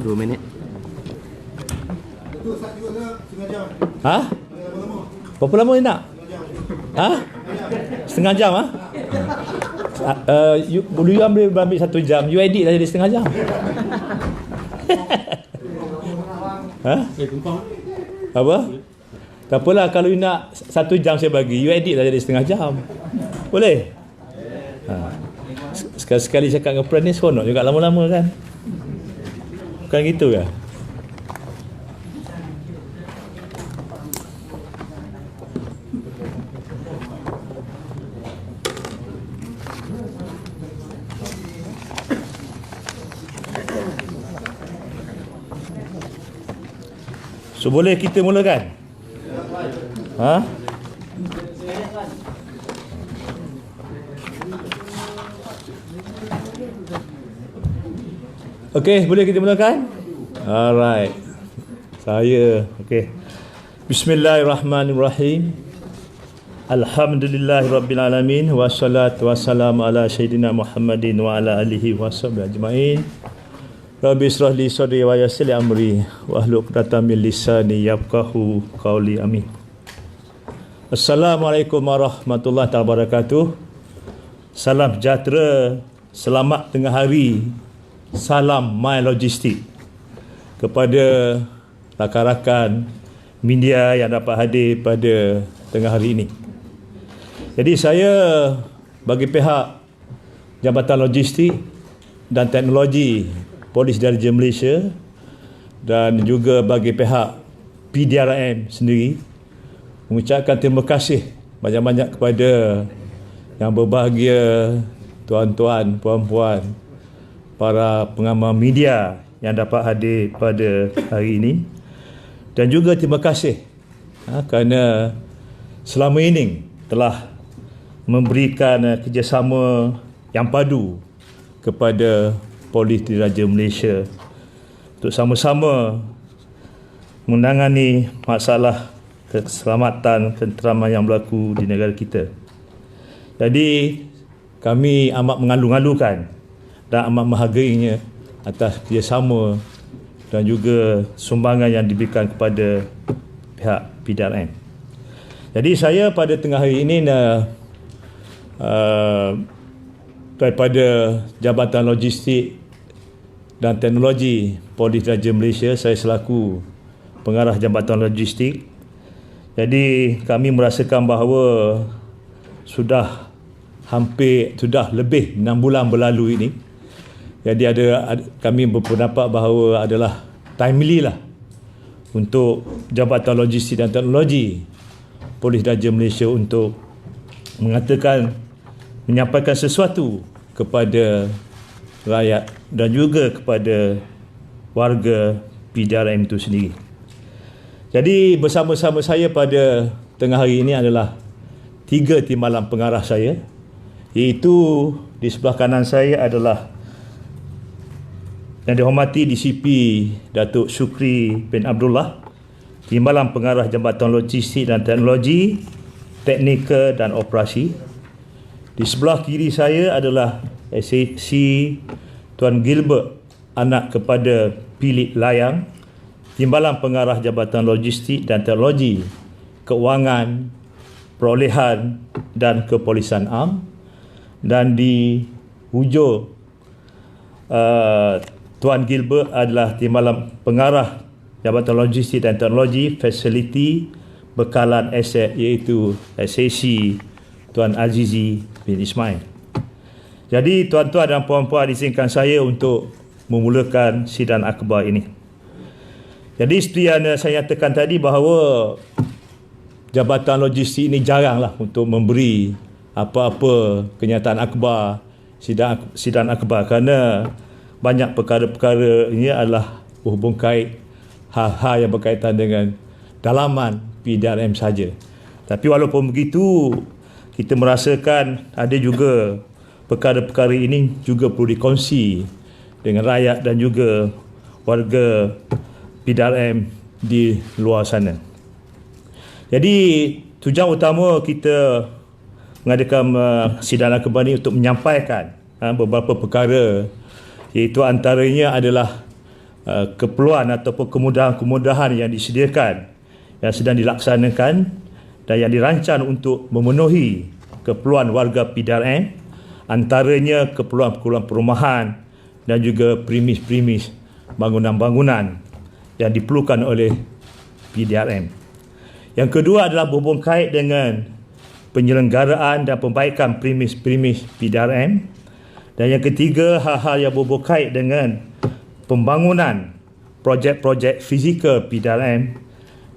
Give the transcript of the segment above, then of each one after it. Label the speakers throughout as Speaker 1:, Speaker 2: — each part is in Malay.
Speaker 1: 2 minit.
Speaker 2: Ha? Berapa lama ni nak? Ha? Setengah jam ah? You ambil 1 jam, you edit dah jadi setengah jam. Ha? Apa? Tak apalah, kalau you nak 1 jam saya bagi, you edit dah jadi setengah jam. Boleh? Ha. Sekali-sekali cakap dengan friend ni seronok juga lama-lama kan? Bukan gitu ke? So boleh kita mulakan? Ha? Okey, boleh kita mulakan? Alright. Okey. Bismillahirrahmanirrahim. Alhamdulillahirabbil alamin wassalatu wassalamu ala sayyidina Muhammadin wa ala alihi washabbihi ajmain. Rabbi israh li sadri wa yassir li amri wa hlul 'uqdatam min lisani yafqahu qawli. Amin. Assalamualaikum warahmatullahi wabarakatuh. Salam sejahtera, selamat tengah hari. Salam My Logistik kepada rakan-rakan media yang dapat hadir pada tengah hari ini. Jadi saya bagi pihak Jabatan Logistik dan Teknologi Polis Diraja Malaysia dan juga bagi pihak PDRM sendiri mengucapkan terima kasih banyak-banyak kepada yang berbahagia, tuan-tuan, puan-puan, para pengamal media yang dapat hadir pada hari ini. Dan juga terima kasih kerana selama ini telah memberikan kerjasama yang padu kepada Polis Diraja Malaysia untuk sama-sama menangani masalah keselamatan ketenteraman yang berlaku di negara kita. Jadi kami amat mengalu-alukan dan amat menghargainya atas kerjasama dan juga sumbangan yang diberikan kepada pihak PDRM. Jadi saya pada tengah hari ini daripada Jabatan Logistik dan Teknologi Polis Diraja Malaysia, saya selaku pengarah Jabatan Logistik. Jadi kami merasakan bahawa sudah lebih 6 bulan berlalu ini. Jadi kami berpendapat bahawa adalah timely lah untuk Jabatan Logistik dan Teknologi Polis Diraja Malaysia untuk menyampaikan sesuatu kepada rakyat dan juga kepada warga PDRM itu sendiri. Jadi bersama-sama saya pada tengah hari ini adalah 3 timbalan pengarah saya, iaitu di sebelah kanan saya adalah yang dihormati DCP Datuk Syukri bin Abdullah, Timbalan Pengarah Jabatan Logistik dan Teknologi, Teknikal dan Operasi. Di sebelah kiri saya adalah SAC Tuan Gilbert, anak kepada Philip Layang, Timbalan Pengarah Jabatan Logistik dan Teknologi, Keuangan, Perolehan dan Kepolisian Am. Dan di hujung Tuan Gilbert adalah Timbalan Pengarah Jabatan Logistik dan Teknologi, Fasiliti, Bekalan Aset, iaitu SAC Tuan Azizi bin Ismail. Jadi tuan-tuan dan puan-puan, izinkan saya untuk memulakan sidang akhbar ini. Jadi seperti yang saya nyatakan tadi bahawa Jabatan Logistik ini jaranglah untuk memberi apa-apa kenyataan akhbar, sidang akhbar, kerana banyak perkara-perkara ini adalah berhubung kait hal-hal yang berkaitan dengan dalaman PDRM saja. Tapi walaupun begitu, kita merasakan ada juga perkara-perkara ini juga perlu dikongsi dengan rakyat dan juga warga PDRM di luar sana. Jadi tujuan utama kita mengadakan sidang akhbar ini untuk menyampaikan beberapa perkara, iaitu antaranya adalah keperluan ataupun kemudahan-kemudahan yang disediakan, yang sedang dilaksanakan dan yang dirancang untuk memenuhi keperluan warga PDRM, antaranya keperluan-keperluan perumahan dan juga premis-premis bangunan-bangunan yang diperlukan oleh PDRM. Yang kedua adalah berhubung kait dengan penyelenggaraan dan perbaikan premis-premis PDRM. Dan yang ketiga, hal-hal yang berhubung kait dengan pembangunan projek-projek fizikal PDRM.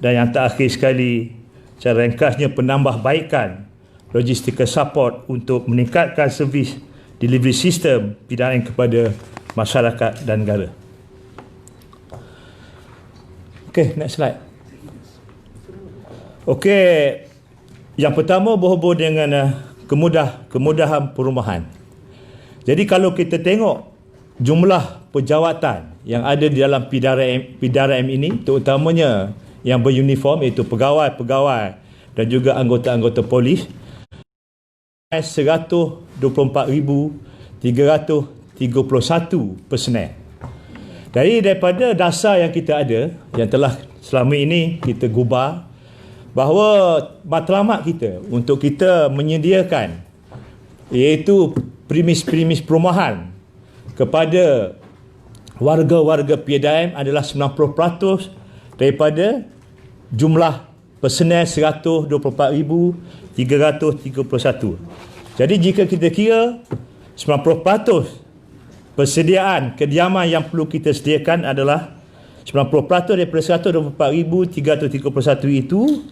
Speaker 2: Dan yang terakhir sekali, secara ringkasnya penambahbaikan logistical support untuk meningkatkan servis delivery sistem PDRM kepada masyarakat dan negara. Okey, next slide. Okey, yang pertama berhubung dengan kemudahan perumahan. Jadi kalau kita tengok jumlah pejawatan yang ada di dalam PDRM ini, terutamanya yang beruniform, iaitu pegawai-pegawai dan juga anggota-anggota polis, 124,331 personel. Daripada dasar yang kita ada, yang telah selama ini kita gubal, bahawa matlamat kita untuk kita menyediakan iaitu premis-premis perumahan kepada warga-warga PDRM adalah 90% daripada jumlah personel 124,331. Jadi jika kita kira 90% persediaan kediaman yang perlu kita sediakan adalah 90% daripada 124,331 itu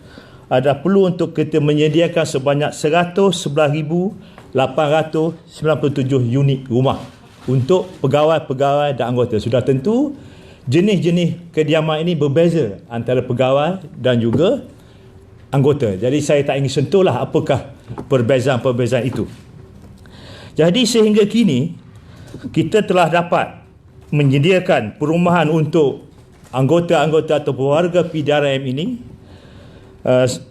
Speaker 2: ada perlu untuk kita menyediakan sebanyak 111,897 unit rumah untuk pegawai-pegawai dan anggota. Sudah tentu jenis-jenis kediaman ini berbeza antara pegawai dan juga anggota. Jadi saya tak ingin sentuhlah apakah perbezaan-perbezaan itu. Jadi sehingga kini kita telah dapat menyediakan perumahan untuk anggota-anggota atau warga PDRM ini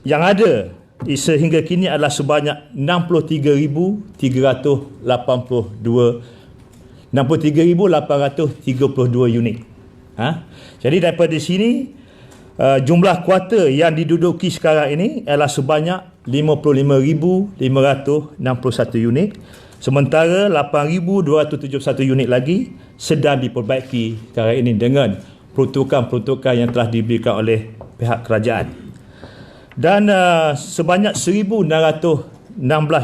Speaker 2: yang ada sehingga kini adalah sebanyak 63,832 unit. Jadi daripada sini jumlah kuarter yang diduduki sekarang ini adalah sebanyak 55,561 unit, sementara 8,271 unit lagi sedang diperbaiki sekarang ini dengan peruntukan-peruntukan yang telah diberikan oleh pihak kerajaan. Dan sebanyak 1,616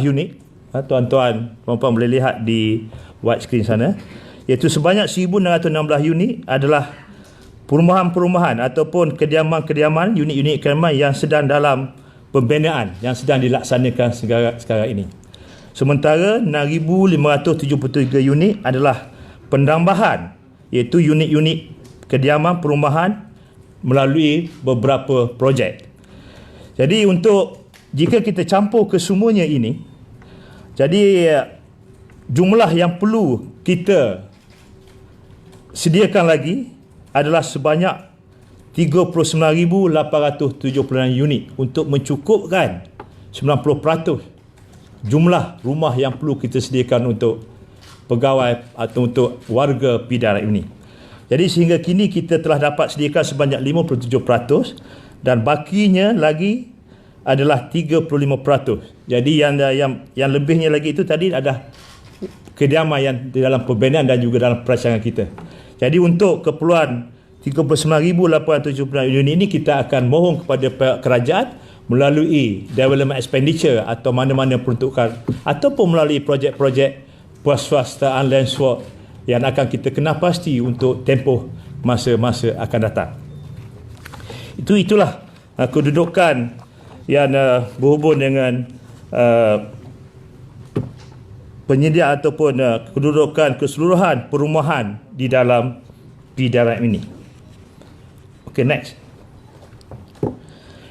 Speaker 2: unit, tuan-tuan, puan-puan boleh lihat di white screen sana, iaitu sebanyak 1,616 unit adalah perumahan-perumahan ataupun kediaman-kediaman, unit-unit kediaman yang sedang dalam pembinaan, yang sedang dilaksanakan sekarang ini. Sementara 6,573 unit adalah penambahan, iaitu unit-unit kediaman perumahan melalui beberapa projek. Jadi jika kita campur kesemuanya ini, jadi jumlah yang perlu kita sediakan lagi adalah sebanyak 39,876 unit untuk mencukupkan 90% jumlah rumah yang perlu kita sediakan untuk pegawai atau untuk warga PDRM ini. Jadi sehingga kini kita telah dapat sediakan sebanyak 57% dan bakinya lagi adalah 35%. Jadi yang lebihnya lagi itu tadi ada kediaman yang di dalam pembinaan dan juga dalam perancangan kita. Jadi untuk keperluan 39,879 unit ini kita akan mohon kepada pihak kerajaan melalui development expenditure atau mana-mana peruntukan ataupun melalui projek-projek swastaan land swap yang akan kita kenal pasti untuk tempoh masa-masa akan datang. Itulah kedudukan yang berhubung dengan penyediaan ataupun kedudukan keseluruhan perumahan di dalam PDRM ini. Okey, next.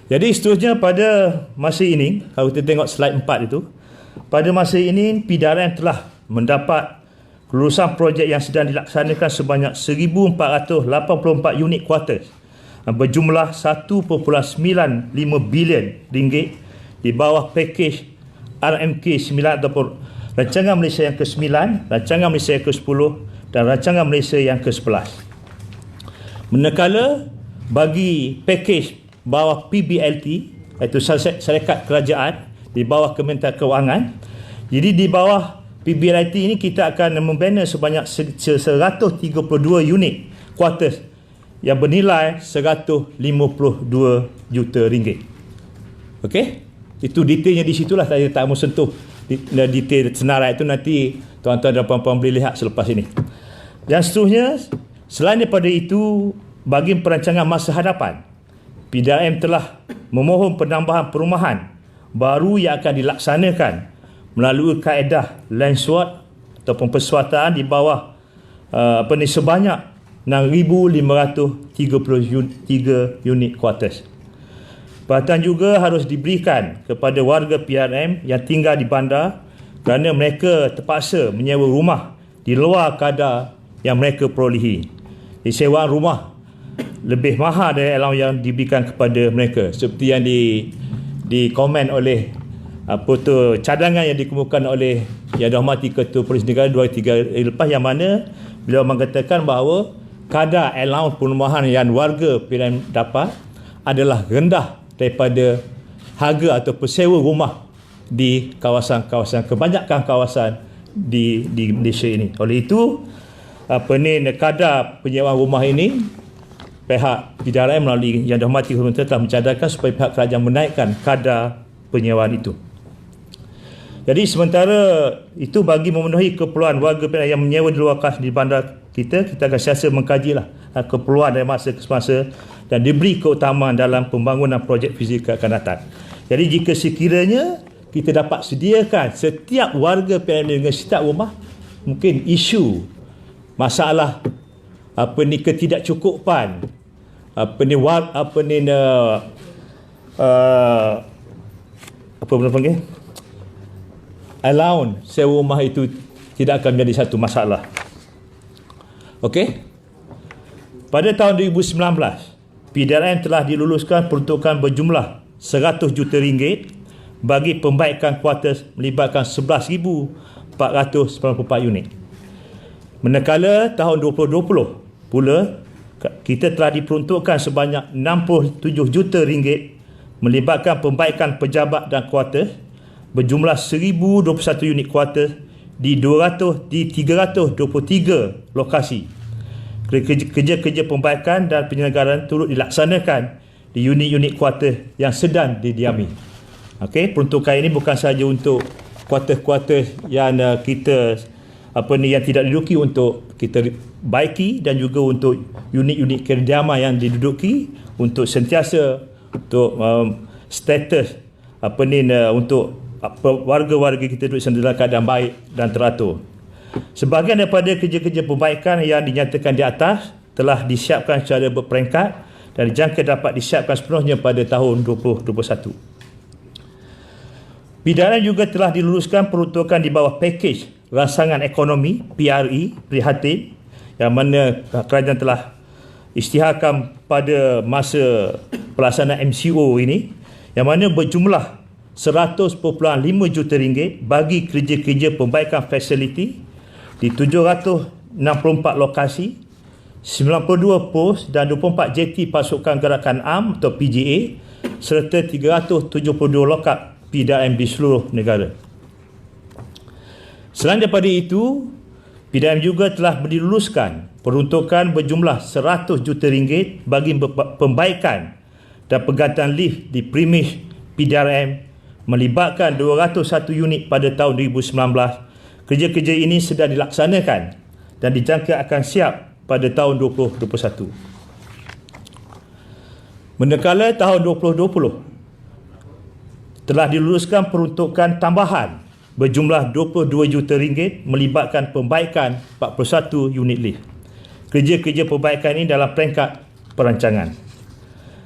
Speaker 2: Jadi seterusnya pada masa ini, kalau kita tengok slide 4 itu, pada masa ini PDRM telah mendapat kelulusan projek yang sedang dilaksanakan sebanyak 1,484 unit quarters berjumlah 1.95 bilion ringgit di bawah pakej RMK 9 ataupun Rancangan Malaysia yang ke-9, Rancangan Malaysia yang ke-10 dan Rancangan Malaysia yang ke-11. Manakala bagi pakej bawah PBLT, iaitu syarikat kerajaan di bawah Kementerian Kewangan, jadi di bawah PBLT ini kita akan membina sebanyak 132 unit quarters yang bernilai 152 juta ringgit. Okey? Itu detailnya di situlah, saya tak mau sentuh detail senarai itu, nanti tuan-tuan dan puan-puan boleh lihat selepas ini. Yang seterusnya, selain daripada itu, bagi perancangan masa hadapan, PDRM telah memohon penambahan perumahan baru yang akan dilaksanakan melalui kaedah land swap ataupun persuataan di bawah sebanyak 6,533 unit quarters. Perhatian juga harus diberikan kepada warga PRM yang tinggal di bandar kerana mereka terpaksa menyewa rumah di luar kadar yang mereka perolehi. Disewaan rumah lebih mahal dari allowance yang diberikan kepada mereka, seperti yang di komen oleh foto cadangan yang dikemukakan oleh Yang Dihormati Ketua Polis Negara 2-3 hari lepas, yang mana beliau mengatakan bahawa kadar allowance perumahan yang warga PRM dapat adalah rendah daripada harga atau persewa rumah di kawasan-kawasan, kebanyakan kawasan di Malaysia ini. Oleh itu, kadar penyewaan rumah ini, pihak PDRM melalui Yang Dihormati Kementerian telah mencadangkan supaya pihak kerajaan menaikkan kadar penyewaan itu. Jadi sementara itu, bagi memenuhi keperluan warga yang menyewa di luar kas di bandar kita akan sentiasa mengkajilah keperluan dari masa ke masa dan diberi keutamaan dalam pembangunan projek fizikal akan datang. Jadi jika sekiranya kita dapat sediakan setiap warga PRM dengan setiap rumah, mungkin isu masalah ketidakcukupan allowance sewa rumah itu tidak akan menjadi satu masalah. Okey. Pada tahun 2019, PDRM telah diluluskan peruntukan berjumlah 100 juta ringgit bagi pembaikan kuartus melibatkan 11,494 unit. Manakala tahun 2020 pula kita telah diperuntukkan sebanyak 67 juta ringgit melibatkan pembaikan pejabat dan kuartus berjumlah 1,021 unit kuartus di 323 lokasi. Kerja-kerja pembaikan dan penyelenggaraan turut dilaksanakan di unit-unit kuartus yang sedang didiami. Okey, peruntukan ini bukan sahaja untuk kuartus-kuartus yang kita yang tidak diduduki untuk kita baiki, dan juga untuk unit-unit kediaman yang diduduki untuk sentiasa untuk status untuk warga-warga kita duduk dalam keadaan baik dan teratur. Sebahagian daripada kerja-kerja perbaikan yang dinyatakan di atas telah disiapkan secara berperingkat dan dijangka dapat disiapkan sepenuhnya pada tahun 2021. PDRM juga telah diluluskan peruntukan di bawah pakej Rancangan Ekonomi PRE prihatin, yang mana kerajaan telah isytiharkan pada masa pelaksanaan MCO ini, yang mana berjumlah 100.5 juta ringgit bagi kerja-kerja perbaikan fasiliti di 764 lokasi, 92 pos dan 24 JT Pasukan Gerakan Am atau PGA, serta 372 lokap PDRM di seluruh negara. Selain daripada itu, PDRM juga telah diluluskan peruntukan berjumlah 100 juta ringgit bagi pembaikan dan penggantian lift di premis PDRM melibatkan 201 unit pada tahun 2019. Kerja-kerja ini sedang dilaksanakan dan dijangka akan siap pada tahun 2021. Manakala tahun 2020 telah diluluskan peruntukan tambahan berjumlah 22 juta ringgit melibatkan pembaikan 41 unit lift. Kerja-kerja perbaikan ini dalam peringkat perancangan.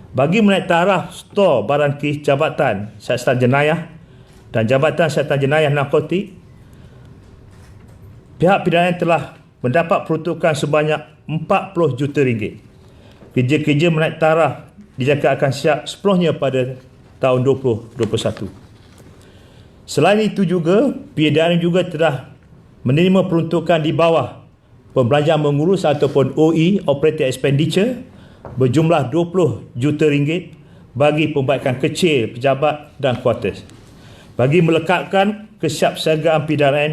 Speaker 2: Bagi menaik taraf stor barang kes Jabatan Siasatan Jenayah dan Jabatan Siasatan Jenayah Narkotik, pihak PDRM telah mendapat peruntukan sebanyak 40 juta ringgit. Kerja-kerja menaik taraf dijangka akan siap sepenuhnya pada tahun 2021. Selain itu juga, PDRM juga telah menerima peruntukan di bawah pembelanjaan mengurus ataupun OE, Operating Expenditure, berjumlah 20 juta ringgit bagi pembaikan kecil pejabat dan kuartus. Bagi melekatkan kesiapsiagaan PDRN,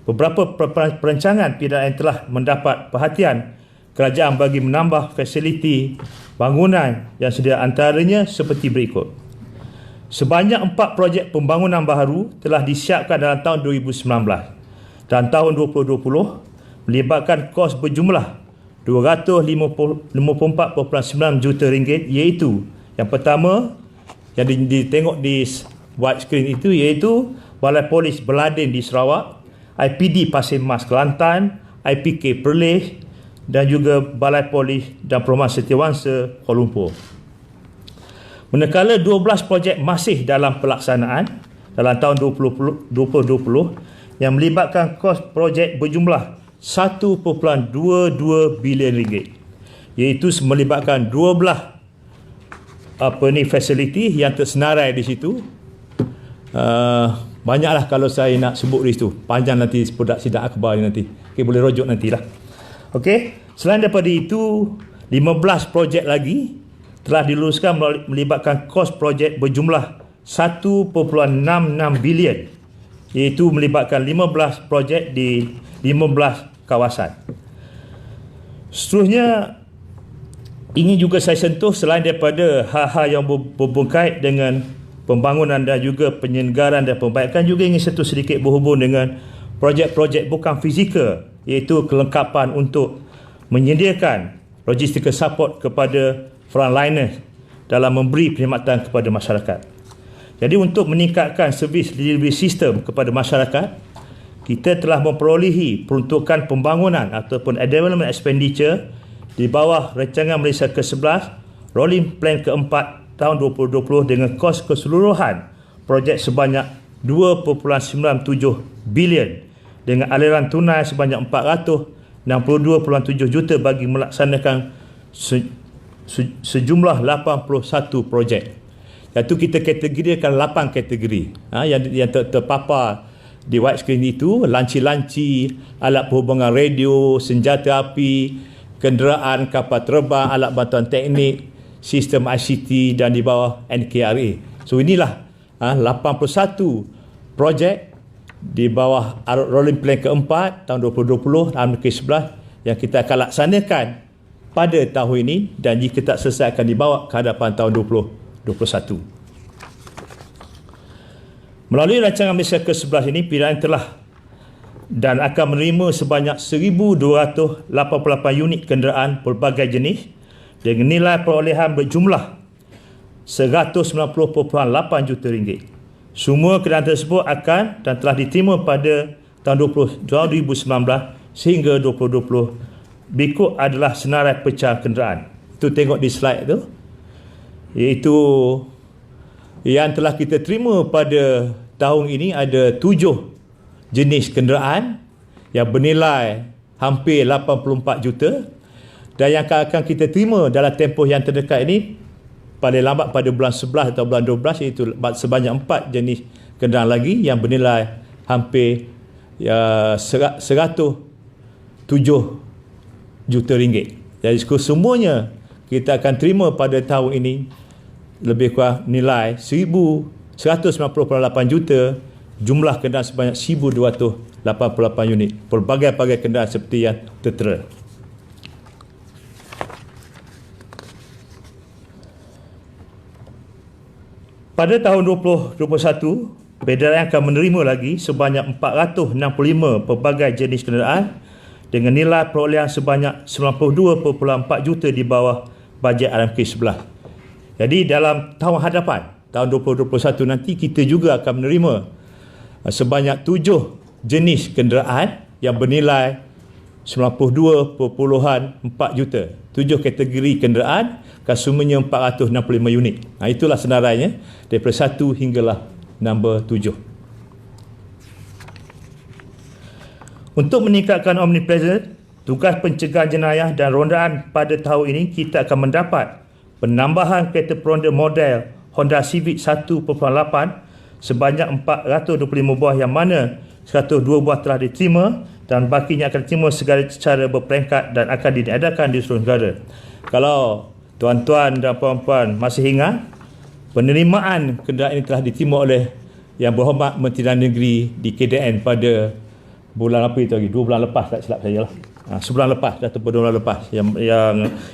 Speaker 2: beberapa perancangan PDRN telah mendapat perhatian kerajaan bagi menambah fasiliti bangunan yang sedia, antaranya seperti berikut. Sebanyak 4 projek pembangunan baharu telah disiapkan dalam tahun 2019 dan tahun 2020 melibatkan kos berjumlah 254.9 juta ringgit, iaitu yang pertama yang ditengok di widescreen itu iaitu Balai Polis Berladin di Sarawak, IPD Pasir Mas Kelantan, IPK Perlis dan juga Balai Polis dan Perumahan Setiawangsa Kuala Lumpur. Manakala 12 projek masih dalam pelaksanaan dalam tahun 2020 yang melibatkan kos projek berjumlah 1.22 bilion ringgit, iaitu melibatkan 12 fasiliti yang tersenarai di situ. Banyaklah kalau saya nak sebut di situ, panjang nanti sidang akhbar nanti. Okay, boleh rujuk nantilah. Okey, selain daripada itu 15 projek lagi telah diluluskan melibatkan kos projek berjumlah 1.66 bilion, iaitu melibatkan 15 projek di 15 kawasan. Seterusnya ingin juga saya sentuh selain daripada hal-hal yang berkait dengan pembangunan dan juga penyelenggaraan dan perbaikan, juga ingin sentuh sedikit berhubung dengan projek-projek bukan fizikal, iaitu kelengkapan untuk menyediakan logistical support kepada frontliners dalam memberi perkhidmatan kepada masyarakat. Jadi untuk meningkatkan servis delivery system kepada masyarakat, kita telah memperolehi peruntukan pembangunan ataupun development expenditure di bawah rancangan Malaysia ke-11 Rolling Plan ke-4 tahun 2020 dengan kos keseluruhan projek sebanyak 2.97 bilion dengan aliran tunai sebanyak 462.7 juta bagi melaksanakan sejumlah 81 projek. Iaitu kita kategorikan 8 kategori yang terpapar di widescreen itu: lanci-lanci, alat perhubungan radio, senjata api, kenderaan, kapal terbang, alat bantuan teknik, sistem ICT dan di bawah NKRA. So inilah 81 projek di bawah Rolling Plan ke-4 tahun 2020 dan ke-11 yang kita akan laksanakan pada tahun ini, dan jika tak selesai akan dibawa ke hadapan tahun 2021. Melalui rancangan Malaysia ke-11 ini, PDRN telah dan akan menerima sebanyak 1,288 unit kenderaan berbagai jenis dengan nilai perolehan berjumlah 190.8 juta ringgit. Semua kenderaan tersebut akan dan telah diterima pada tahun 2019 sehingga 2020. Berikut adalah senarai pecah kenderaan. Itu tengok di slide tu, iaitu yang telah kita terima pada tahun ini ada 7 jenis kenderaan yang bernilai hampir 84 juta, dan yang akan kita terima dalam tempoh yang terdekat ini paling lambat pada bulan 11 atau bulan 12, iaitu sebanyak 4 jenis kenderaan lagi yang bernilai hampir 107 juta ringgit. Jadi semuanya kita akan terima pada tahun ini lebih kurang nilai 1,198 juta, jumlah kenderaan sebanyak 1,288 unit, pelbagai-bagai kenderaan seperti yang tertera. Pada tahun 2021, PDRN akan menerima lagi sebanyak 465 pelbagai jenis kenderaan dengan nilai perolehan sebanyak 92.4 juta di bawah bajet RMK11. Jadi dalam tahun hadapan, tahun 2021 nanti, kita juga akan menerima sebanyak 7 jenis kenderaan yang bernilai 92.4 juta. 7 kategori kenderaan, semuanya 465 unit. Itulah senarainya daripada 1 hinggalah nombor 7. Untuk meningkatkan omnipresent, tugas pencegahan jenayah dan rondaan pada tahun ini, kita akan mendapat penambahan kereta peronda model Honda Civic 1.8 sebanyak 425 buah, yang mana 102 buah telah diterima dan bakinya akan diterima secara berperingkat dan akan diadakan di seluruh negara. Kalau tuan-tuan dan puan-puan masih ingat, penerimaan kenderaan ini telah diterima oleh Yang Berhormat Menteri Dalam Negeri di KDN pada bulan apa itu lagi? 2 bulan lepas, tak silap saya lah. Sebulan lepas, dah 2 bulan lepas yang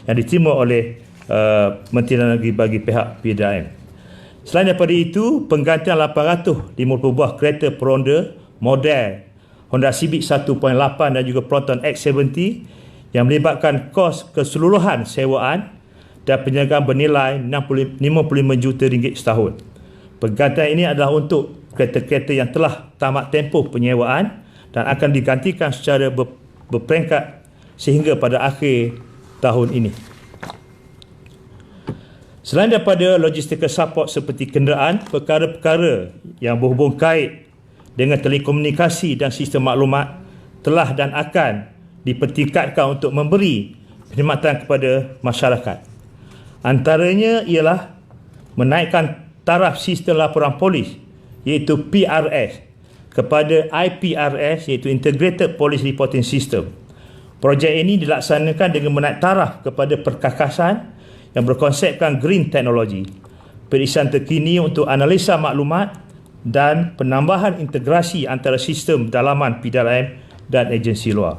Speaker 2: diterima oleh Menteri Dalam Negeri bagi pihak PDRM. Selain daripada itu, penggantian 850 buah kereta peronda model Honda Civic 1.8 dan juga Proton X70 yang melibatkan kos keseluruhan sewaan dan penjagaan bernilai 55 juta ringgit setahun. Penggantian ini adalah untuk kereta-kereta yang telah tamat tempoh penyewaan dan akan digantikan secara berperingkat sehingga pada akhir tahun ini. Selain daripada logistical support seperti kenderaan, perkara-perkara yang berhubung kait dengan telekomunikasi dan sistem maklumat telah dan akan dipertingkatkan untuk memberi perkhidmatan kepada masyarakat. Antaranya ialah menaikkan taraf sistem laporan polis iaitu PRS kepada IPRS iaitu Integrated Police Reporting System. Projek ini dilaksanakan dengan menaik taraf kepada perkakasan yang berkonsepkan green technology, periksaan terkini untuk analisa maklumat dan penambahan integrasi antara sistem dalaman PDRM dan agensi luar.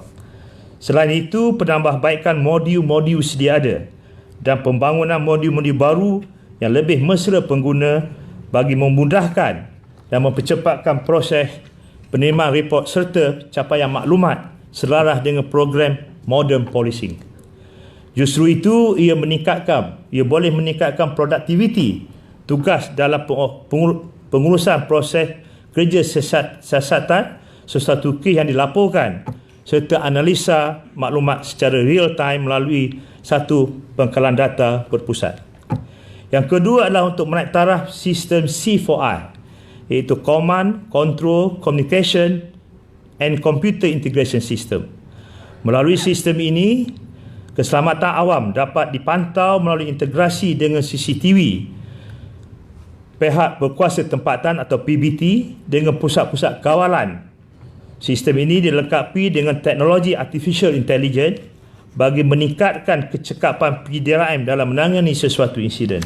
Speaker 2: Selain itu, penambahbaikan modul-modul sedia ada dan pembangunan modul-modul baru yang lebih mesra pengguna bagi memudahkan dan mempercepatkan proses penerimaan report serta capaian maklumat selaras dengan program modern policing. Justru itu, ia boleh meningkatkan produktiviti tugas dalam pengurusan proses kerja siasatan sesuatu kes yang dilaporkan serta analisa maklumat secara real time melalui satu pengkalan data berpusat. Yang kedua adalah untuk menaik taraf sistem C4I iaitu Command, Control, Communication and Computer Integration System. Melalui sistem ini, keselamatan awam dapat dipantau melalui integrasi dengan CCTV pihak berkuasa tempatan atau PBT dengan pusat-pusat kawalan. Sistem ini dilengkapi dengan teknologi Artificial Intelligence bagi meningkatkan kecekapan PDRM dalam menangani sesuatu insiden.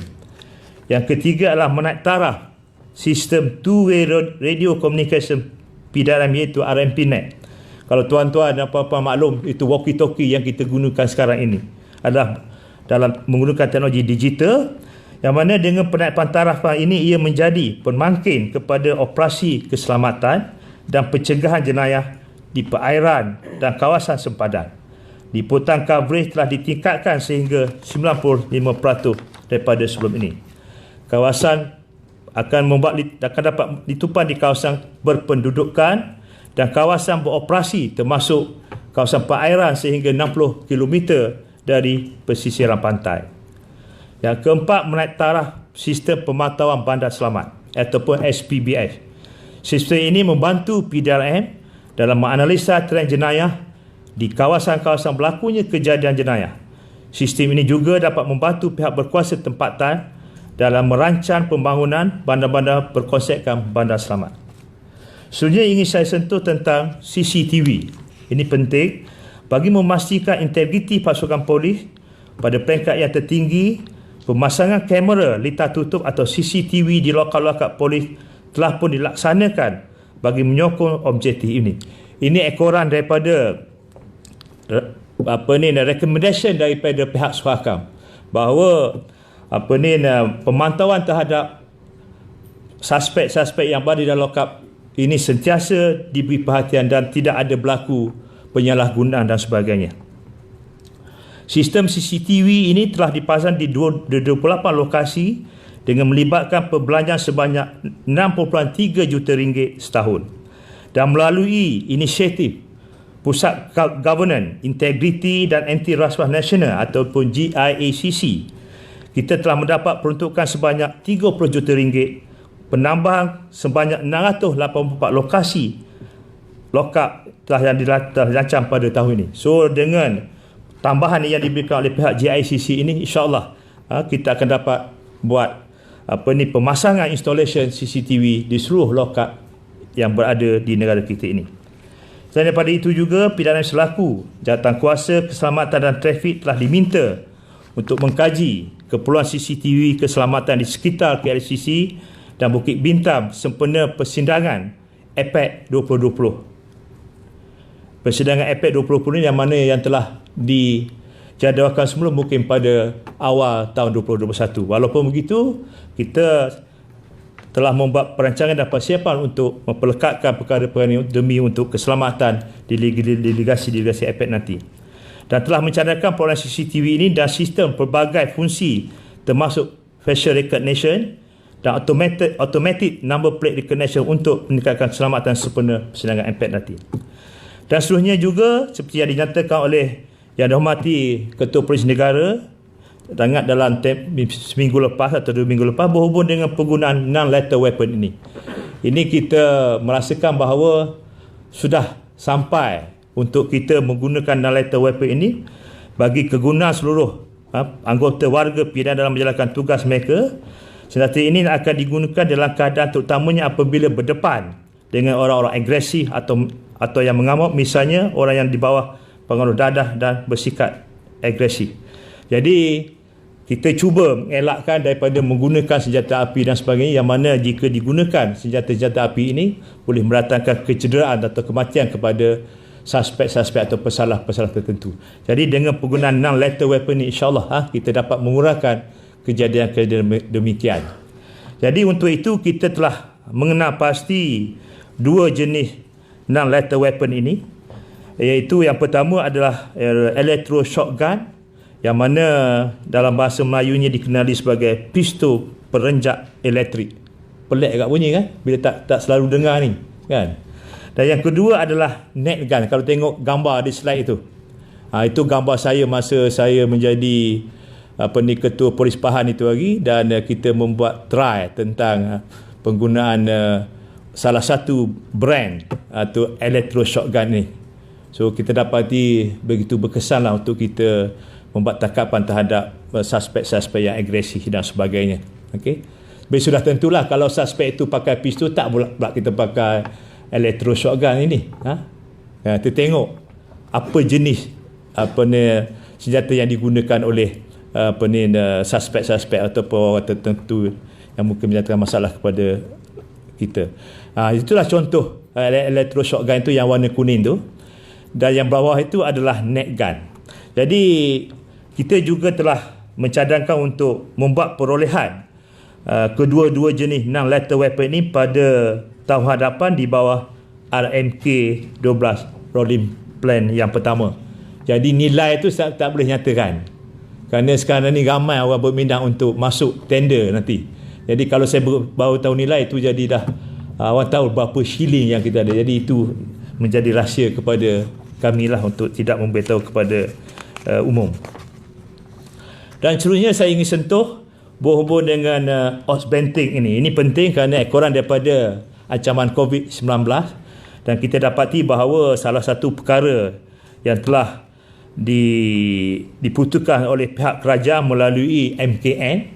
Speaker 2: Yang ketiga adalah menaik taraf sistem Two-Way Radio Communication PDRM iaitu RMPNet. Kalau tuan-tuan dan puan-puan maklum, itu walkie-talkie yang kita gunakan sekarang ini adalah dalam menggunakan teknologi digital, yang mana dengan penaikan taraf ini ia menjadi pemangkin kepada operasi keselamatan dan pencegahan jenayah di perairan dan kawasan sempadan. Liputan coverage telah ditingkatkan sehingga 95% daripada sebelum ini. Kawasan akan dapat ditumpang di kawasan berpendudukan dan kawasan beroperasi termasuk kawasan perairan sehingga 60 km dari pesisiran pantai. Yang keempat, menaik taraf sistem pemantauan bandar selamat ataupun SPBS. Sistem ini membantu PDRM dalam menganalisa trend jenayah di kawasan-kawasan berlakunya kejadian jenayah. Sistem ini juga dapat membantu pihak berkuasa tempatan dalam merancang pembangunan bandar-bandar berkonsepkan bandar selamat. Selanjutnya ingin saya sentuh tentang CCTV. Ini penting bagi memastikan integriti pasukan polis pada peringkat yang tertinggi. Pemasangan kamera litar tutup atau CCTV di lokal-lokal polis telah pun dilaksanakan bagi menyokong objektif ini. Ini ekoran daripada recommendation daripada pihak Suhakam bahawa pemantauan terhadap suspek-suspek yang berada dalam lokap ini sentiasa diberi perhatian dan tidak ada berlaku penyalahgunaan dan sebagainya. Sistem CCTV ini telah dipasang di 28 lokasi dengan melibatkan perbelanjaan sebanyak 6.3 juta ringgit setahun. Dan melalui inisiatif Pusat Governance, Integriti dan Anti-Rasuah Nasional ataupun GIACC, kita telah mendapat peruntukan sebanyak 30 juta ringgit, penambahan sebanyak 684 lokasi lokap telah dirancang pada tahun ini. So dengan tambahan yang diberikan oleh pihak GICC ini, insya-Allah kita akan dapat buat pemasangan installation CCTV di seluruh lokap yang berada di negara kita ini. Selain daripada itu juga, pidana selaku jawatankuasa keselamatan dan trafik telah diminta untuk mengkaji keperluan CCTV keselamatan di sekitar KLCC dan Bukit Bintang sempena persidangan APEC 2020. Persidangan APEC 2020 ini yang mana yang telah dijadualkan semula mungkin pada awal tahun 2021. Walaupun begitu, kita telah membuat perancangan dan persiapan untuk memperlekatkan perkara-perkara ini demi untuk keselamatan di delegasi APEC nanti. Dan telah mencadangkan perolehan CCTV ini dan sistem pelbagai fungsi termasuk facial recognition dan automatic number plate recognition untuk meningkatkan keselamatan sempena persidangan APEC nanti. Dan seterusnya juga seperti yang dinyatakan oleh Yang Dihormati Ketua Polis Negara dalam seminggu lepas atau 2 minggu lepas berhubung dengan penggunaan non-lethal weapon ini. Ini kita merasakan bahawa sudah sampai untuk kita menggunakan non-lethal weapon ini bagi kegunaan seluruh anggota warga pidana dalam menjalankan tugas mereka. Senjata ini akan digunakan dalam keadaan terutamanya apabila berdepan dengan orang-orang agresif atau yang mengamuk, misalnya orang yang di bawah pengaruh dadah dan bersikap agresif. Jadi kita cuba mengelakkan daripada menggunakan senjata api dan sebagainya, yang mana jika digunakan senjata-senjata api ini boleh mendatangkan kecederaan atau kematian kepada suspek-suspek atau pesalah-pesalah tertentu. Jadi dengan penggunaan non-lethal weapon ini, insyaAllah kita dapat mengurangkan kejadian-kejadian demikian. Jadi untuk itu kita telah mengenal pasti 2 jenis non-lethal weapon ini, iaitu yang pertama adalah electroshock gun, yang mana dalam bahasa Melayunya dikenali sebagai pistol perenjak elektrik. Pelik agak bunyi kan bila tak selalu dengar ni kan. Dan yang kedua adalah net gun. Kalau tengok gambar di slide itu, itu gambar saya masa saya menjadi ketua Polis Pahan itu lagi, dan kita membuat trial tentang penggunaan salah satu brand atau electroshock gun ni. So kita dapati begitu berkesanlah untuk kita membuat tangkapan terhadap suspek-suspek yang agresif dan sebagainya. Okey. Tapi sudah tentulah kalau suspek itu pakai pistol, tak pula kita pakai electroshock gun ini. Kita tengok apa jenis senjata yang digunakan oleh suspek-suspek ataupun orang tertentu yang mungkin menyatakan masalah kepada kita. Itulah contoh electroshock gun itu yang warna kuning tu, dan yang bawah itu adalah net gun. Jadi kita juga telah mencadangkan untuk membuat perolehan kedua-dua jenis non-lethal weapon ini pada tahun hadapan di bawah RMK 12 rolling plan yang pertama. Jadi nilai itu tak boleh nyatakan, kerana sekarang ni ramai orang berminat untuk masuk tender nanti. Jadi kalau saya baru tahu nilai itu, jadi dah orang tahu berapa shilling yang kita ada. Jadi itu menjadi rahsia kepada kami lah untuk tidak memberitahu kepada umum. Dan seterusnya saya ingin sentuh berhubung dengan odds betting ini. Ini penting kerana ekoran daripada ancaman COVID-19, dan kita dapati bahawa salah satu perkara yang telah diputuskan oleh pihak kerajaan melalui MKN,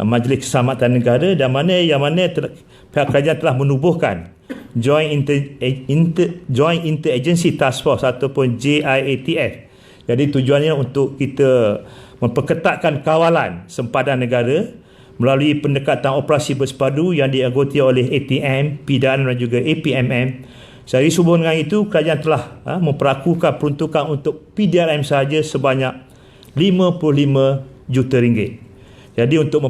Speaker 2: Majlis Keselamatan Negara, dan yang mana pihak kerajaan telah menubuhkan Joint Interagency Task Force ataupun JIATF. Jadi tujuannya untuk kita memperketatkan kawalan sempadan negara melalui pendekatan operasi bersepadu yang dianggoti oleh ATM, PIDAN dan juga APMM. Sehari sehubungan dengan itu, kerajaan telah memperakukan peruntukan untuk PDRM sahaja sebanyak 55 juta ringgit. Jadi untuk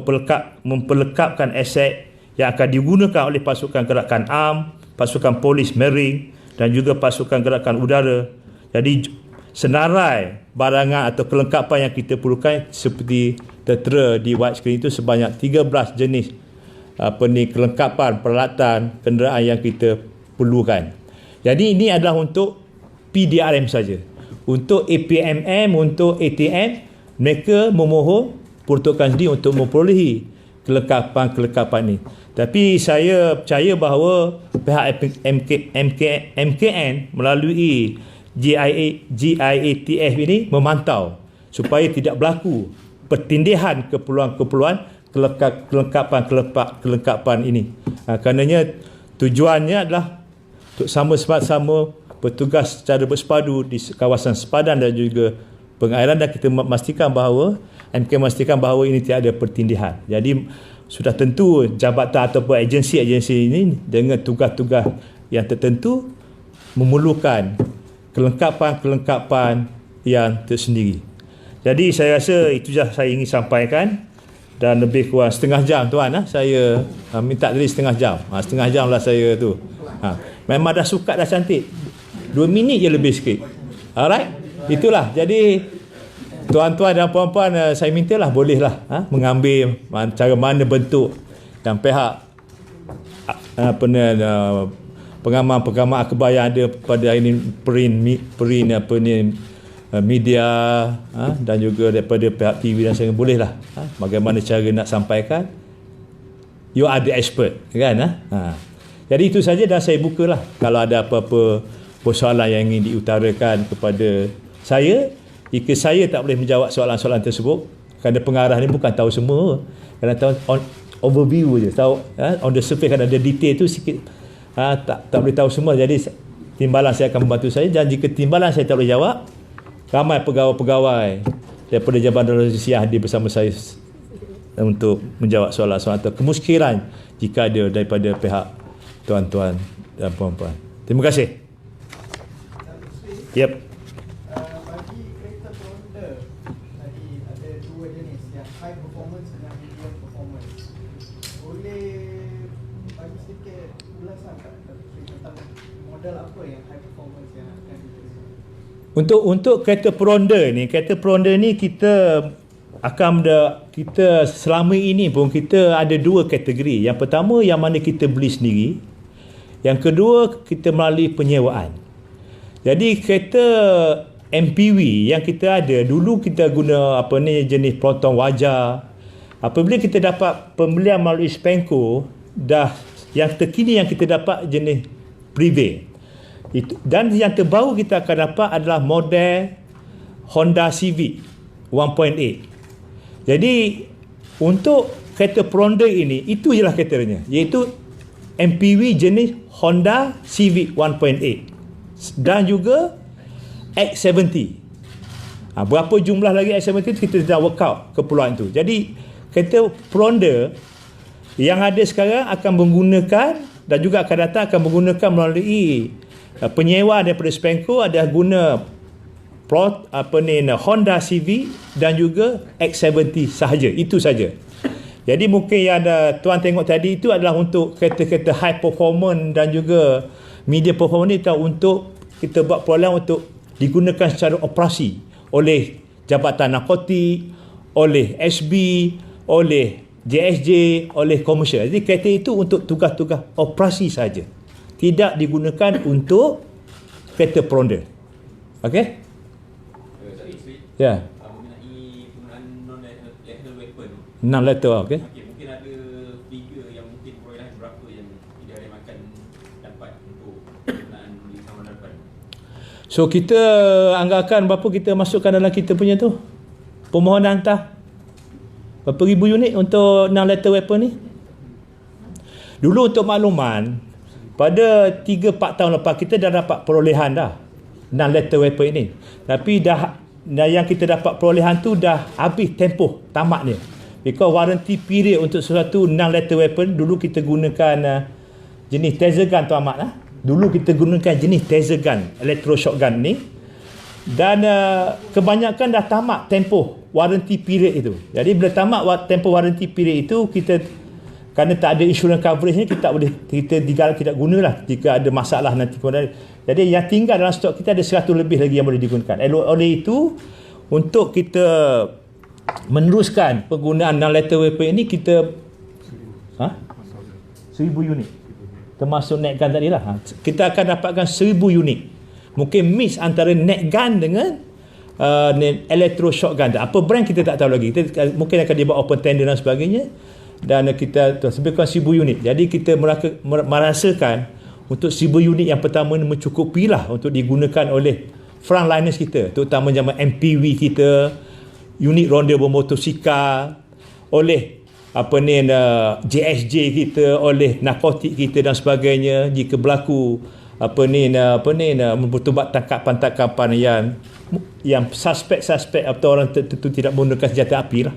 Speaker 2: memperlekapkan aset yang akan digunakan oleh pasukan gerakan AM, pasukan polis marine dan juga pasukan gerakan udara. Jadi senarai barangan atau kelengkapan yang kita perlukan seperti tertera di white screen itu sebanyak 13 jenis kelengkapan peralatan kenderaan yang kita perlukan. Jadi ini adalah untuk PDRM saja. Untuk APMM, untuk ATM, mereka memohon peruntukan sendiri untuk memperolehi kelengkapan-kelengkapan ini. Tapi saya percaya bahawa pihak MKN melalui GIATF ini memantau supaya tidak berlaku pertindihan keperluan-keperluan kelengkapan ini. Karenanya tujuannya adalah untuk sama-sama bertugas secara bersepadu di kawasan sepadan dan juga pengairan, dan kita memastikan bahawa ini tiada pertindihan. Jadi sudah tentu jabatan ataupun agensi-agensi ini dengan tugas-tugas yang tertentu memerlukan kelengkapan yang tersendiri. Jadi saya rasa itu sahaja saya ingin sampaikan, dan lebih kurang setengah jam tuan, saya minta tadi setengah jam. Setengah jam lah saya tu. Memang dah sukat, dah cantik. 2 minit je lebih sikit. Alright, itulah. Jadi tuan-tuan dan puan-puan, saya mintalah bolehlah mengambil cara mana bentuk yang pihak pengamal-pengamal akhbar yang ada pada hari ini, print media dan juga daripada pihak TV dan sebagainya, bolehlah bagaimana cara nak sampaikan. You are the expert, kan? Jadi itu saja, dan saya bukalah kalau ada apa-apa persoalan yang ingin diutarakan kepada saya. Jika saya tak boleh menjawab soalan-soalan tersebut, kerana pengarah ni bukan tahu semua, kerana tahu overview je, tahu on the surface, kan ada detail tu sikit, tak boleh tahu semua. Jadi timbalan saya akan membantu saya, dan jika timbalan saya tak boleh jawab, ramai pegawai-pegawai daripada Jabatan Logistik yang hadir bersama saya untuk menjawab soalan-soalan atau kemuskilan jika ada daripada pihak tuan-tuan dan puan-puan. Terima kasih. Yep.
Speaker 1: Bagi kereta Honda tadi ada 2 jenis, yang high performance dengan medium performance. Boleh bagi sedikit ulasan tentang model apa yang high performance yang akan diterima?
Speaker 2: Untuk kereta Honda ni kita selama ini pun kita ada 2 kategori. Yang pertama yang mana kita beli sendiri. Yang kedua kita melalui penyewaan. Jadi kereta MPV yang kita ada dulu, kita guna jenis pelontong wajar. Apabila kita dapat pembelian melalui Spenco, dah yang terkini yang kita dapat jenis Prevail. Dan yang terbaru kita akan dapat adalah model Honda Civic 1.8. Jadi untuk kereta Honda ini, itu ialah kriterianya, iaitu MPV jenis Honda Civic 1.8 dan juga X70. Berapa jumlah lagi X70 itu kita dah work out keperluan itu. Jadi kereta Honda yang ada sekarang akan menggunakan, dan juga akan datang akan menggunakan melalui penyewa daripada Spenco, ada guna Honda Civic dan juga X70 sahaja. Itu saja. Jadi mungkin yang tuan tengok tadi itu adalah untuk kereta-kereta high performance dan juga medium performance ni, untuk kita buat perolehan untuk digunakan secara operasi oleh Jabatan Narkotik, oleh SB, oleh JSJ, oleh komersial. Jadi kereta itu untuk tugas-tugas operasi saja, tidak digunakan untuk kereta Honda. Okey? Ya.
Speaker 3: Mengenai penggunaan non-lethal weapon.
Speaker 2: Non-lethal, okey.
Speaker 3: Mungkin ada figure yang mungkin perolehan berapa yang tidak ada makan dapat untuk penggunaan di tahun depan.
Speaker 2: So kita anggarkan berapa kita masukkan dalam kita punya tu permohonan hantar berapa ribu unit untuk non-lethal weapon ni. Dulu untuk makluman, pada 3-4 tahun lepas kita dah dapat perolehan dah non-lethal weapon ini. Tapi dah yang kita dapat perolehan tu dah habis tempoh tamatnya. Because warranty period untuk sesuatu non-lethal weapon, dulu kita gunakan jenis taser gun, Tuan Ahmad. Dulu kita gunakan jenis taser gun, electroshock gun ni. Dan kebanyakan dah tamat tempoh warranty period itu. Jadi bila tamat tempoh warranty period itu, kita kerana tak ada insurance coverage ni, kita tidak gunalah jika ada masalah nanti. Jadi yang tinggal dalam stok kita ada 100 lebih lagi yang boleh digunakan. Oleh itu, untuk kita meneruskan penggunaan non-lethal weapon ini, kita 1000 unit termasuk net gun tadi lah. Kita akan dapatkan 1000 unit. Mungkin mix antara net gun dengan electroshock gun. Apa brand kita tak tahu lagi. Kita mungkin akan dibuat open tender dan sebagainya, dan kita sebutkan 1000 unit. Jadi kita merasakan untuk 1000 unit yang pertama ni mencukupilah untuk digunakan oleh frontliners kita, terutama zaman MPV kita, unit ronda bermotosikal, oleh JSJ kita, oleh narkotik kita dan sebagainya. Jika berlaku bertubat tangkapan yang suspek atau orang tertentu tidak menggunakan senjata api lah.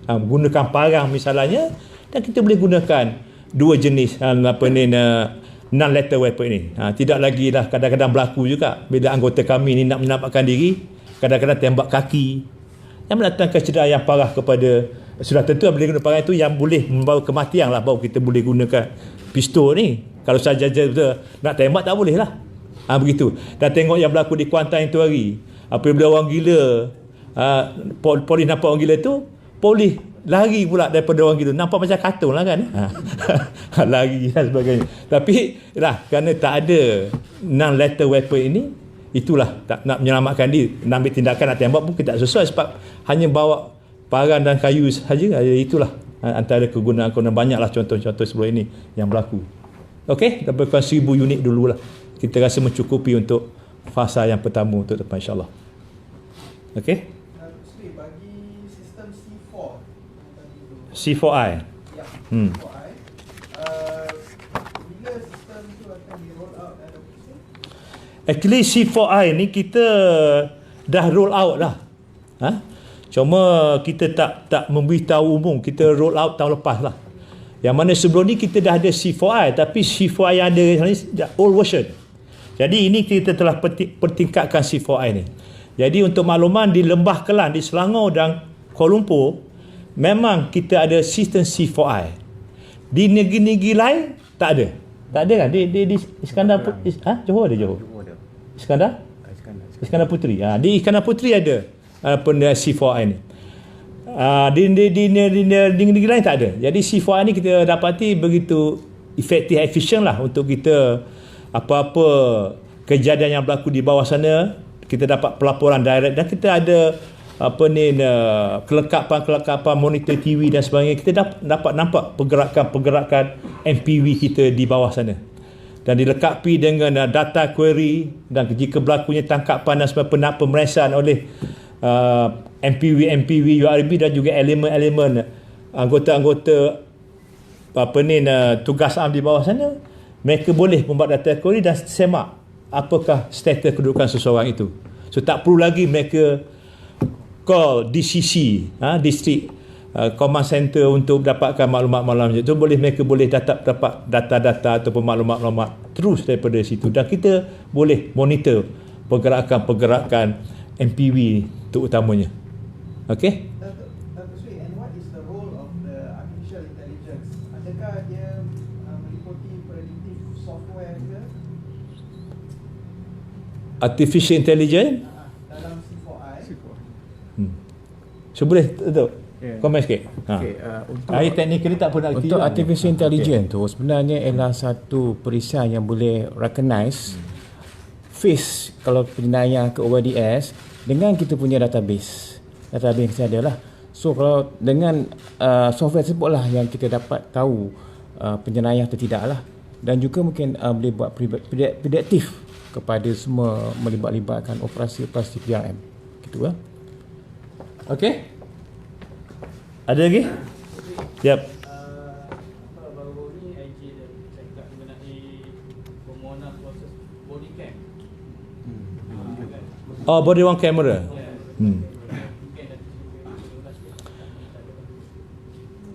Speaker 2: Menggunakan parang misalnya, dan kita boleh gunakan dua jenis non-lethal weapon ini. Tidak lagi lah, kadang-kadang berlaku juga bila anggota kami ni nak menampakkan diri, kadang-kadang tembak kaki yang mendatangkan cedera yang parah kepada, sudah tentu bila guna parang itu yang boleh membawa kematian lah, baru kita boleh gunakan pistol ni. Kalau saja nak tembak tak boleh lah. Begitu. Dan tengok yang berlaku di Kuantan itu hari, apabila orang gila, polis nampak orang gila tu, polis lari pula daripada orang gila. Nampak macam kartun lah kan. Lari dan sebagainya. Tapi lah, kerana tak ada non-lethal weapon ini, itulah tak nak menyelamatkan diri, nak ambil tindakan nak tembak pun kita tak sesuai, sebab hanya bawa parang dan kayu saja. Itulah antara kegunaan banyaklah contoh-contoh sebelum ini yang berlaku. Okey, lebih kurang 1000 unit dululah. Kita rasa mencukupi untuk fasa yang pertama untuk depan, insyaAllah. Okey.
Speaker 1: Bagi sistem C4
Speaker 2: C4I.
Speaker 1: Ya,
Speaker 2: Hmm.
Speaker 1: C4I. Bila sistem tu akan di roll out dan
Speaker 2: Actually C4I ni kita dah roll out dah. Cuma kita tak memberitahu umum, kita roll out tahun lepas lah. Yang mana sebelum ni kita dah ada C4I, tapi C4I yang ada ni old version. Jadi ini kita telah pertingkatkan C4I ni. Jadi untuk makluman, di Lembah Kelang, di Selangor dan Kuala Lumpur, memang kita ada sistem C4I. Di negeri-negeri lain tak ada. Tak ada kan? Di Iskandar Johor ada Johor. Iskandar Puteri. Di Iskandar Puteri ada C4I ni. Di negeri lain tak ada. Jadi C4I ni kita dapati begitu efektif, efisien lah untuk kita, apa-apa kejadian yang berlaku di bawah sana, kita dapat pelaporan direct, dan kita ada kelengkapan monitor TV dan sebagainya. Kita dapat nampak pergerakan MPV kita di bawah sana, dan dilengkapi dengan data query, dan jika berlakunya tangkapan dan sebagainya, pemeriksaan oleh MPV URB dan juga elemen-elemen anggota-anggota tugas am di bawah sana. Mereka boleh membuat data query dan semak apakah status kedudukan seseorang itu. So tak perlu lagi mereka call DCC, District Command Center, untuk dapatkan maklumat-maklumat itu. Mereka boleh dapat data-data ataupun maklumat-maklumat terus daripada situ, dan kita boleh monitor pergerakan MPV terutamanya. Okey.
Speaker 1: Dr. Sri, and what is the role of the artificial intelligence? Adakah dia meliputi predictive software ke?
Speaker 2: Artificial intelligence
Speaker 1: Dalam C4I.
Speaker 2: So boleh Datuk komen sikit.
Speaker 4: Okay,
Speaker 2: Air teknikal ni tak pernah
Speaker 4: untuk artificial intelligence tu sebenarnya ialah satu perisai yang boleh recognize face kalau penjenayah ke OYDS dengan kita punya database yang kita ada lah. So kalau dengan software tersebut lah yang kita dapat tahu penjenayah atau tidak lah, dan juga mungkin boleh buat prediktif kepada semua melibatkan operasi-operasi PRM gitu lah.
Speaker 2: Okey. Ada lagi? Yap.
Speaker 3: Baru ni IG dia cakap mengenai permohonan proses body cam.
Speaker 2: Oh, body worn camera.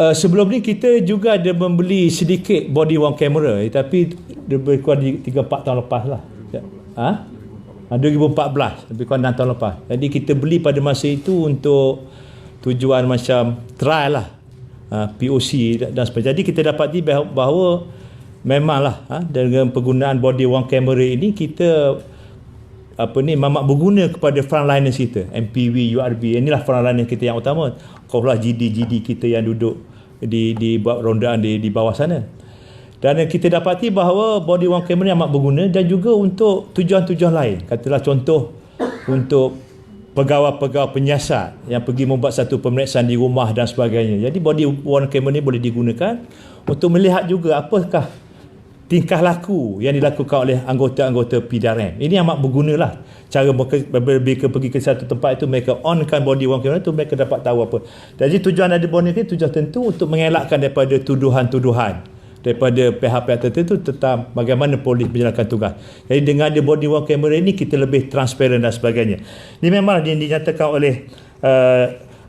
Speaker 2: Sebelum ni kita juga ada membeli sedikit body worn camera, tapi lebih kurang 3-4 tahun lepas lah. 2014, lebih kurang 6 tahun lepas. Jadi kita beli pada masa itu untuk tujuan macam trial lah, POC dan sebagainya. Jadi kita dapati bahawa memanglah dengan penggunaan body worn camera ini, kita memang berguna kepada frontliners kita, MPV, URB. Inilah frontliners kita yang utama. Kaulah GD kita yang duduk di buat rondaan di bawah sana. Dan kita dapati bahawa body worn camera amat berguna, dan juga untuk tujuan-tujuan lain. Katalah contoh untuk pegawai-pegawai penyiasat yang pergi membuat satu pemeriksaan di rumah dan sebagainya. Jadi body worn camera ni boleh digunakan untuk melihat juga apakah tingkah laku yang dilakukan oleh anggota-anggota PDRM. Ini amat bergunalah. Cara mereka pergi ke satu tempat itu, mereka onkan body worn camera itu, mereka dapat tahu apa. Jadi tujuan ada body camera, tujuan tentu untuk mengelakkan daripada tuduhan-tuduhan daripada pihak-pihak tertentu tentang bagaimana polis menjalankan tugas. Jadi dengan ada body worn camera ini, kita lebih transparan dan sebagainya. Ini memang dinyatakan oleh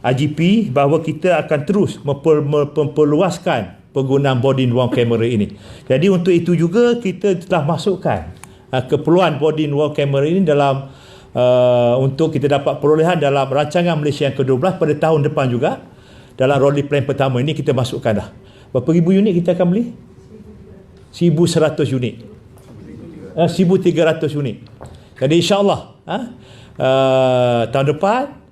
Speaker 2: IGP bahawa kita akan terus memperluaskan penggunaan body worn camera ini. Jadi untuk itu juga kita telah masukkan keperluan body worn camera ini dalam untuk kita dapat perolehan dalam rancangan Malaysia yang ke-12 pada tahun depan juga. Dalam rolling plan pertama ini kita masukkan dah. Berapa ribu unit kita akan beli? 1,100 unit. 1,300 unit. Jadi insyaAllah tahun depan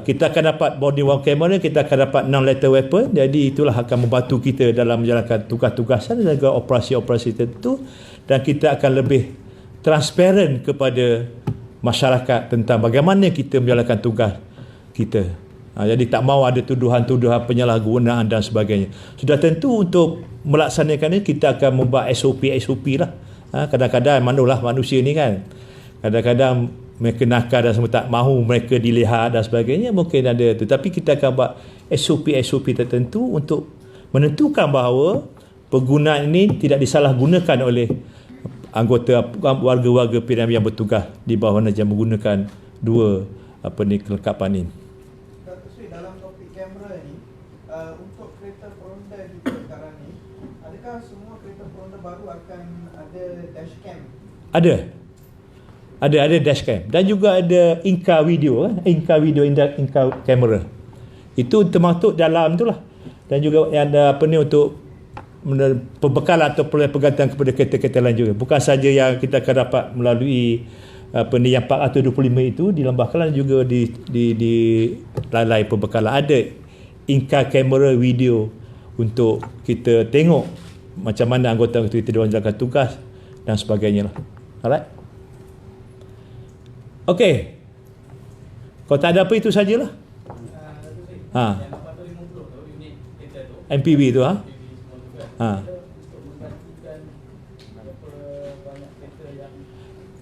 Speaker 2: kita akan dapat body worn camera, kita akan dapat non-lethal weapon. Jadi itulah akan membantu kita dalam menjalankan tugas-tugasan dan juga operasi-operasi tertentu, dan kita akan lebih transparan kepada masyarakat tentang bagaimana kita menjalankan tugas kita. Jadi tak mahu ada tuduhan-tuduhan penyalahgunaan dan sebagainya. Sudah tentu untuk melaksanakannya kita akan membuat SOP lah. Kadang-kadang manusia ni kan, kadang-kadang mereka nakal dan semua, tak mahu mereka dilihat dan sebagainya, mungkin ada tu. Tapi kita akan buat SOP tertentu untuk menentukan bahawa penggunaan ini tidak disalahgunakan oleh anggota warga-warga PDAM yang bertugas di bawah yang menggunakan dua kelengkapan ini.
Speaker 1: Dr. Sri, dalam topik kamera ni, untuk kereta peronda kita sekarang ni, adakah semua kereta peronda baru akan ada dashcam? Ada dashcam, dan juga ada in-car video, in-car camera. Itu termasuk dalam itulah. Dan juga yang ada untuk pembekalan atau pergantian kepada kereta-kereta lain juga. Bukan saja yang kita akan dapat melalui yang 425 itu dilambahkan, juga di lain pembekalan. Ada in-car camera video untuk kita tengok macam mana anggota kita diorang jalankan tugas dan sebagainya lah. Alright? Okey. Kalau tak ada apa, itu sajalah. MPV tu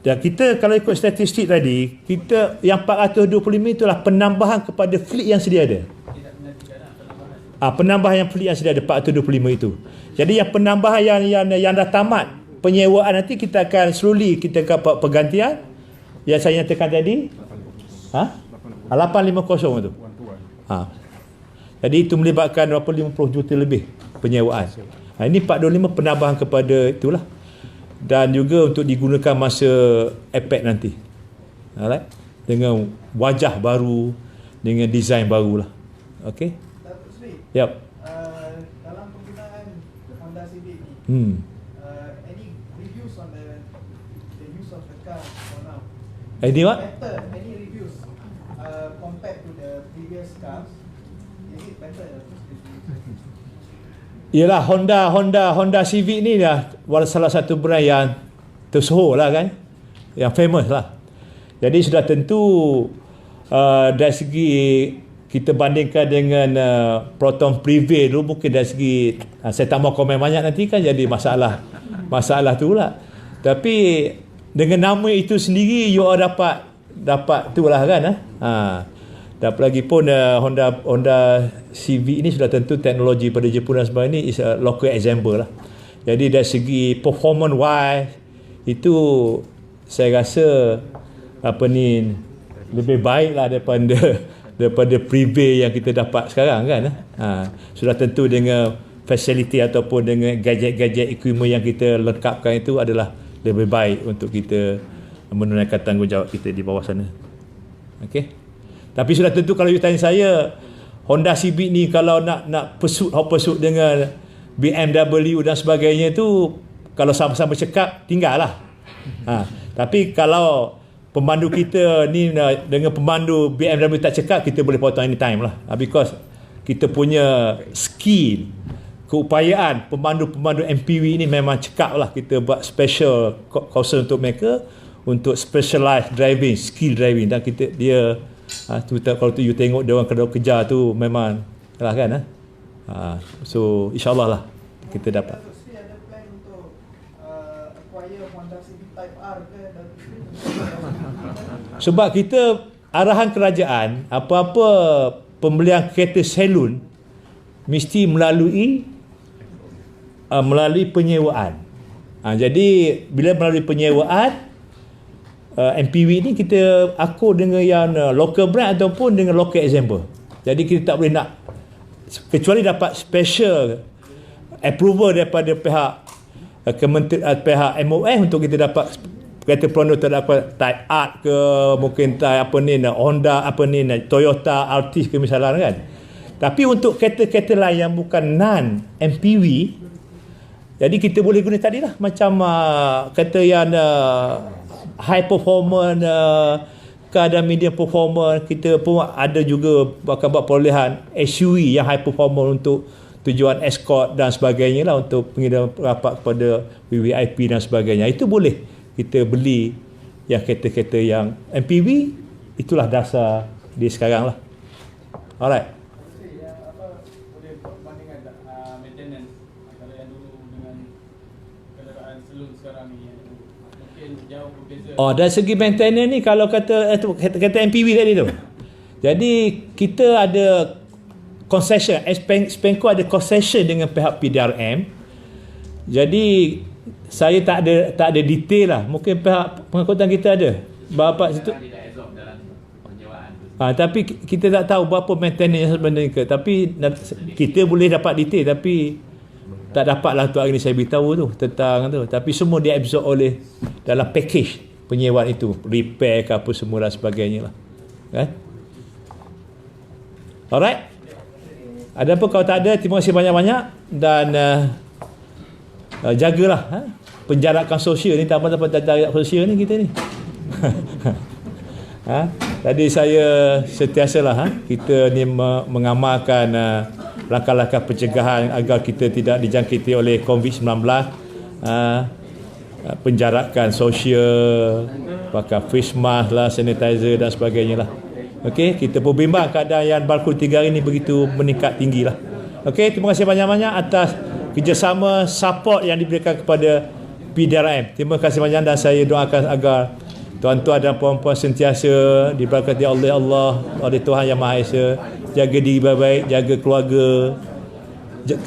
Speaker 1: Dan kita kalau ikut statistik tadi, kita yang 425 itulah penambahan kepada fleet yang sedia ada. Penambahan yang fleet yang sedia ada 425 itu. Jadi yang penambahan yang dah tamat penyewaan, nanti kita akan slowly kita akan buat pergantian. Yang saya nyatakan tadi 850 itu. Jadi itu melibatkan 50 juta lebih penyewaan. Ini 425 penambahan kepada itulah. Dan juga untuk digunakan masa APEC nanti. Alright? Dengan wajah baru, dengan design barulah. Okey? Dr. Sri,
Speaker 2: Yap.
Speaker 1: dalam penggunaan Honda Civic ni, any reviews on the use of the car for now?
Speaker 2: Any what?
Speaker 1: Better, any reviews compared to the previous cars? Is it better?
Speaker 2: Ialah Honda Civic ni dah salah satu brand yang tersohor lah kan, yang famous lah. Jadi sudah tentu dari segi kita bandingkan dengan Proton Privé dulu, mungkin dari segi saya tak mau komen banyak nanti kan jadi masalah tu lah. Tapi dengan nama itu sendiri you all dapat tu lah kan. Dan lagi pun Honda Civic ini sudah tentu teknologi pada Jepun dan sebagainya is a local example lah. Jadi dari segi performance wise itu saya rasa lebih baik lah daripada Privé yang kita dapat sekarang kan. Sudah tentu dengan facility ataupun dengan gadget-gadget equipment yang kita lengkapkan itu adalah lebih baik untuk kita menunaikan tanggungjawab kita di bawah sana. Okey. Tapi sudah tentu kalau you tanya saya, Honda Civic ni kalau nak pursuit dengan BMW dan sebagainya tu, kalau sama-sama cekap, tinggal lah. Tapi kalau pemandu kita ni dengan pemandu BMW tak cekap, kita boleh potong anytime lah. Because kita punya skill, keupayaan pemandu-pemandu MPV ni memang cekap lah. Kita buat special course untuk mereka, untuk specialized driving, skill driving. Dan dia kalau tu you tengok dia orang kejar tu memang lah kan. So insyaAllah lah kita dapat.
Speaker 1: Dr. Sri ada plan untuk acquire Honda Civic Type R ke?
Speaker 2: Sebab kita arahan kerajaan, apa-apa pembelian kereta salon mesti melalui melalui penyewaan. Jadi bila melalui penyewaan, MPV ni kita akur dengan yang local brand ataupun dengan local example. Jadi kita tak boleh nak, kecuali dapat special approval daripada pihak pihak MOF untuk kita dapat kereta Prono terdapat type art ke, mungkin type apa ni, Honda apa ni, Toyota Altis ke misalnya kan. Tapi untuk kereta-kereta lain yang bukan non MPV, jadi kita boleh guna tadi lah, macam kereta yang high performance, keadaan medium performance. Kita pun ada juga akan buat perolehan SUV yang high performance untuk tujuan escort dan sebagainya lah, untuk pengiriman rapat kepada VVIP dan sebagainya. Itu boleh kita beli yang kereta-kereta yang MPV. Itulah dasar dia sekarang lah. Alright.
Speaker 5: Yang boleh buat perbandingan tak maintenance kalau yang dulu dengan kenderaan saloon sekarang ni, yang dulu mungkin jauh berbeza.
Speaker 2: Dari segi maintenance ni, kalau kata MPV tadi tu, jadi kita ada concession, Spenco ada concession dengan pihak PDRM. Jadi saya tak ada detail lah, mungkin pihak pengangkutan kita ada berapa situ. Tapi kita tak tahu berapa maintenance sebenarnya ke. Tapi kita boleh dapat detail, tapi tak dapatlah untuk hari ni saya beritahu tu tentang tu. Tapi semua dia absorb oleh dalam package penyewaan itu, repair ke apa semua dan sebagainya lah. Kan? Alright. Ada apa? Kalau tak ada, terima kasih banyak-banyak, dan jagalah penjarakan sosial ni, tambah-tambah jarak sosial ni kita ni. Tadi saya sentiasalah kita ni mengamalkan langkah-langkah pencegahan agar kita tidak dijangkiti oleh COVID-19, penjarakan sosial, pakai face mask lah, sanitizer dan sebagainya lah. Okey, kita pun bimbang keadaan yang baru 3 hari ni begitu meningkat tinggi lah. Okey, terima kasih banyak-banyak atas kerjasama support yang diberikan kepada PDRM. Terima kasih banyak, dan saya doakan agar tuan-tuan dan puan-puan sentiasa diberkati oleh Allah, oleh Tuhan Yang Maha Esa. Jaga diri baik-baik, jaga keluarga.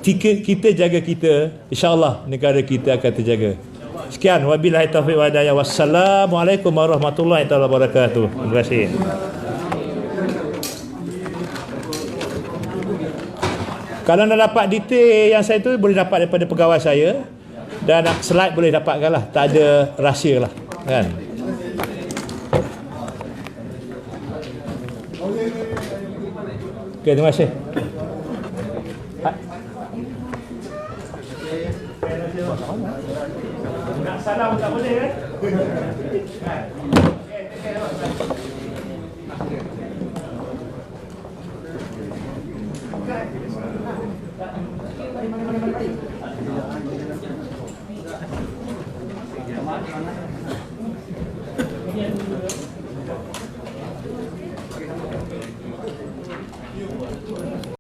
Speaker 2: Kita jaga kita, insya-Allah negara kita akan terjaga. Sekian, wabillahi taufiq wal hidayah. Wassalamualaikum warahmatullahi wabarakatuh. Terima kasih. Kalau nak dapat detail yang saya tu, boleh dapat daripada pegawai saya, dan slide boleh dapatkan lah, tak ada rahsia lah kan. Okay, terima kasih. Nak salam tak boleh kan? Okay.